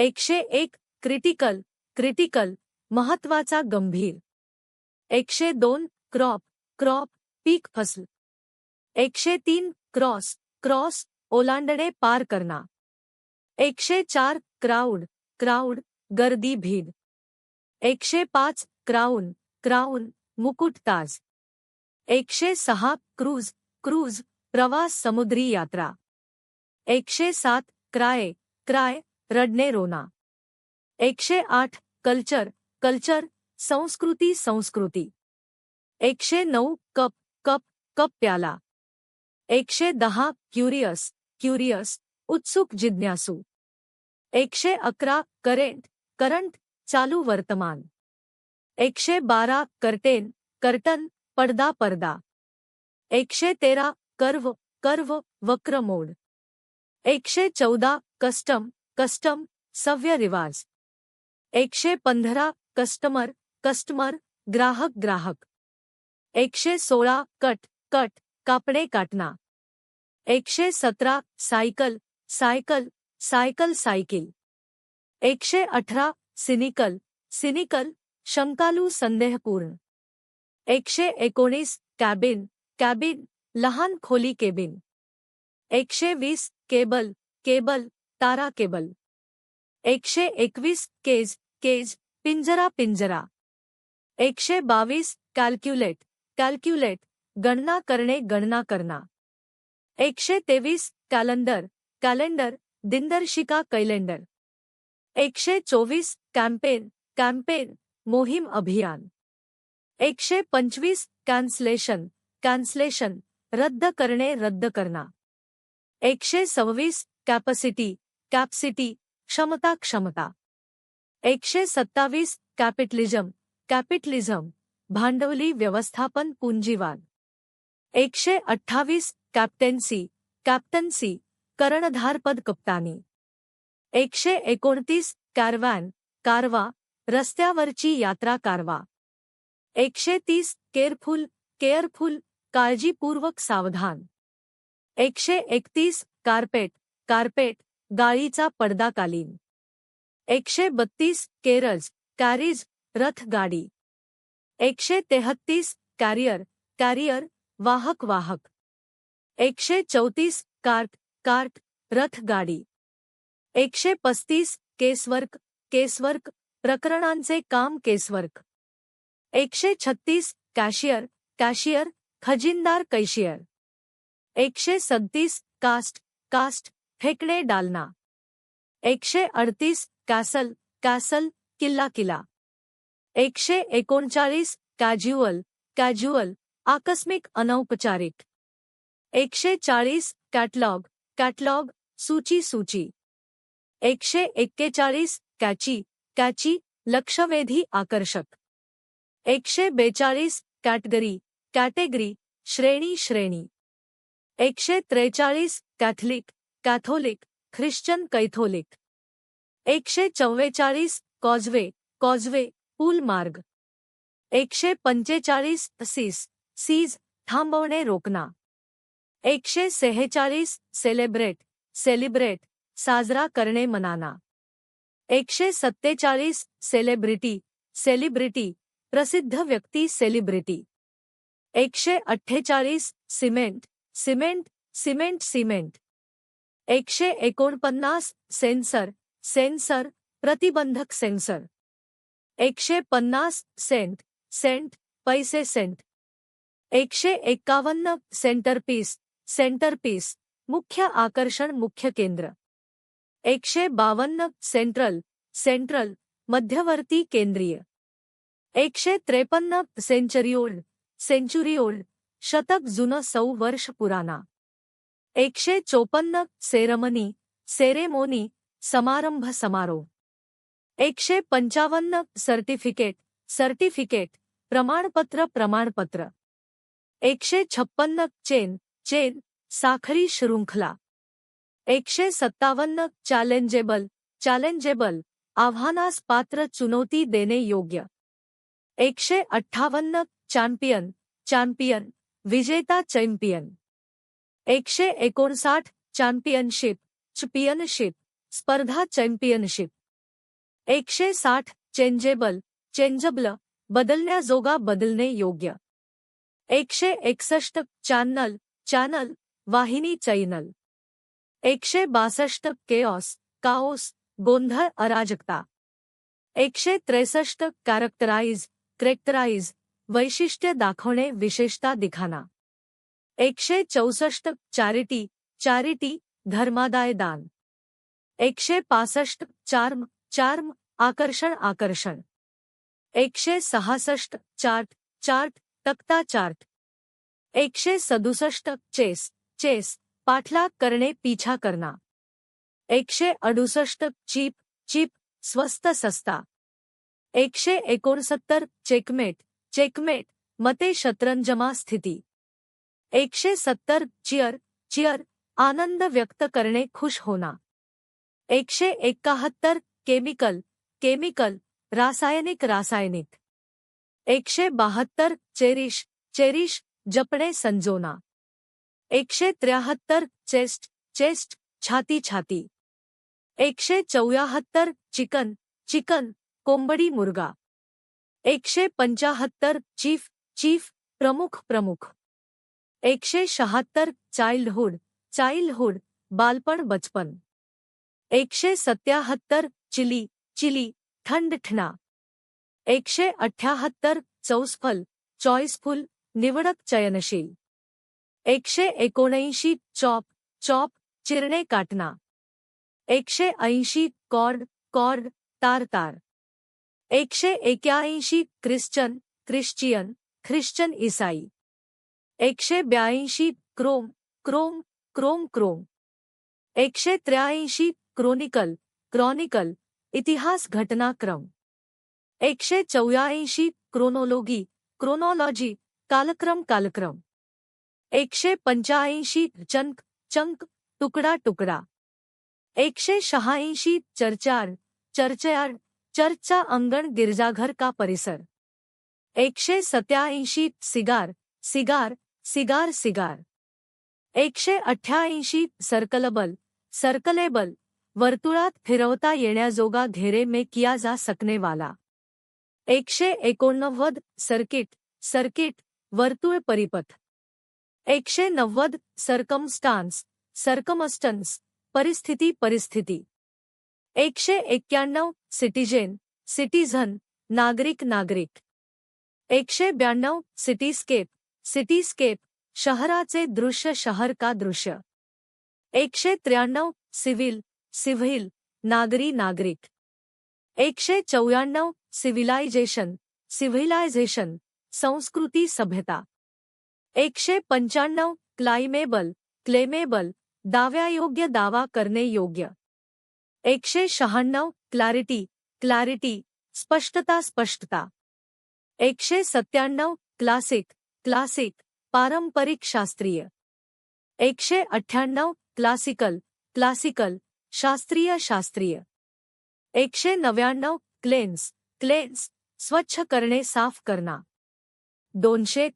101 critical critical महत्वाचा गंभीर. 102 crop crop पीक फसल. 103 क्रॉस क्रॉस ओलांडणे पार करना. 104 क्राउड क्राउड गर्दी भीड़. 105 क्राउन क्राउन मुकुट ताज. 106 क्रूज क्रूज प्रवास समुद्री यात्रा. 107 क्राय क्राय रडणे रोना. 108 कल्चर कल्चर संस्कृती संस्कृती. 109 कप कप कप प्याला. 110 क्युरियस क्युरियस उत्सुक जिज्ञासू. 111 करेंट करंट चालू वर्तमान. 112 कर्टेन कर्टन पडदा पडदा. 113 कर्व कर्व वक्र मोड. 114 कस्टम कस्टम सव्य रिवाज. 115 कस्टमर कस्टमर ग्राहक ग्राहक. 116 कट कट कापणे काटना. 117 cycle cycle cycle cycle. 118 cynical cynical शंकालू संदेहपूर्ण. 119 कॅबिन कॅबिन लहान खोली केबिन. 120 केबल केबल तारा केबल. 121 केज केज पिंजरा पिंजरा. 122 कॅल्क्युलेट कॅल्क्युलेट गणना करणे गणना करना. 123 कॅलेंडर कॅलेंडर दिनदर्शिका कैलेंडर. 124 कॅम्पेन कॅम्पेन मोहीम अभियान. 125 कॅन्सलेशन कॅन्सलेशन रद्द करणे रद्द करना. 126 कॅपॅसिटी कॅपॅसिटी क्षमता क्षमता. 127 कॅपिटलिझम कॅपिटलिझम भांडवली व्यवस्थापन पुंजीवाद. 128 कॅप्टेन्सी कॅप्टन्सी कर्णधारपद कप्तानी. 129 कारवॅन कारवा रस्त्यावरची यात्रा कारवा. 130 केअरफुल केअरफुल काळजीपूर्वक सावधान. 131 कार्पेट कार्पेट गाळीचा पडदा कालीन. 132 केरज कॅरीज रथ गाडी. 133 कॅरियर कॅरियर वाहक वाहक. 134 कार्ट कार्ट रथ गाडी. 135 केसवर्क केसवर्क प्रकरणांचे काम केसवर्क. 136 कॅशियर कॅशियर खजिनदार कैशियर. 137 कास्ट कास्ट फेकणे डालना. 138 कॅसल कॅसल किल्ला किला. 139 कॅज्युअल कॅज्युअल आकस्मिक अनौपचारिक. 140 कॅटलॉग कॅटलॉग सूची सूची. 141 कॅची कॅची लक्षवेधी आकर्षक. 142 कॅटेगरी कॅटेगरी श्रेणी श्रेणी. 143 Catholic Catholic Christian Catholic. 144 causeway causeway पूल मार्ग. 145 सीज सीज थांबवणे रोकना. 146 सेलिब्रेट सेलिब्रेट साजरा करणे मनाना. 147 सेलिब्रिटी सेलिब्रिटी प्रसिद्ध व्यक्ती celebrity. 148 cement cement cement cement. 149 sensor sensor प्रतिबंधक सेन्सर. 150 सेंट सेंट पैसे सेंट. 151 सेंटरपीस सेंटरपीस मुख्य आकर्षण मुख्य केंद्र. 152 सेंट्रल सेंट्रल मध्यवर्ती केंद्रीय. 153 सेंचुरियोल्ड सेंचुरियोल्ड शतक जुनं 100 वर्ष पुराना. 154 सेरेमनी सेरेमोनी समारंभ समारोह. 155 सर्टिफिकेट सर्टिफिकेट प्रमाणपत्र प्रमाणपत्र. 156 चेन चेन साखरी शृंखला. 157 चॅलेंजेबल चॅलेंजेबल आव्हानास पात्र चुनौती देणे योग्य. 158 चॅम्पियन चॅम्पियन विजेता चॅम्पियन. 159 चॅम्पियनशिप चॅम्पियनशिप स्पर्धा चॅम्पियनशिप. 160 चेंजेबल चेंजबल बदलण्याजोगा बदलणे योग्य. 161 चॅनल चॅनल वाहिनी चैनल. 162 केऑस काओस गोंधळ अराजकता. 163 कॅरेक्टराइज वैशिष्ट्य दाखवणे विशेषता दिखाना. 164 चॅरिटी धर्मादाय दान. 165 चार्म आकर्षण. 166 चार्ट तक्ता चार्ट. 167 चेस पाठलाग करणे पीछा करना. 168 चीप स्वस्त सस्ता. 169 चेकमेट मते शतरंजमा स्थिती. 170 चीयर आनंद व्यक्त करणे खुश होना. 171 केमिकल रासायनिक. 172 चेरिश जपणे संजोना. 173 चेस्ट छाती. 174 चिकन कोंबडी मुर्गा. 175 चीफ प्रमुख. 176 चाइल्डहुड बालपण बचपन. 177 चिली थंडठणा. 178 चॉईसफुल निवडक चयनशील. 179 चॉप चिरणे काटना. 180 कॉर्ड तार. 181 ख्रिश्चन ईसाई. 182 क्रोम. 183 क्रॉनिकल इतिहास घटनाक्रम. 184 क्रोनॉलॉजी कालक्रम. 185 चंक तुकडा. 186 चर्चयार्ड चर्चचा अंगण गिरजाघर का परिसर. 187 सिगार. 188 सर्कलेबल वर्तुळात फिरवता येण्याजोगा घेरे में किया जा सकने वाला. 189 सर्किट वर्तुळ परिपथ. 190 सर्कमस्टन्स परिस्थिती. 191 सिटीझन नागरिक. 192 सिटीस्केप शहराचे दृश्य शहर का दृश्य. 193 सिव्हिल नागरिक. 194 सिव्हिलायझेशन संस्कृती सभ्यता. 195 क्लेमेबल दाव्यायोग्य दावा करणे योग्य. 196 क्लॅरिटी स्पष्टता. 197 क्लासिक पारंपरिक शास्त्रीय. 198 क्लासिकल शास्त्रीय. 199 क्लेन्स स्वच्छ करणे साफ करना. 200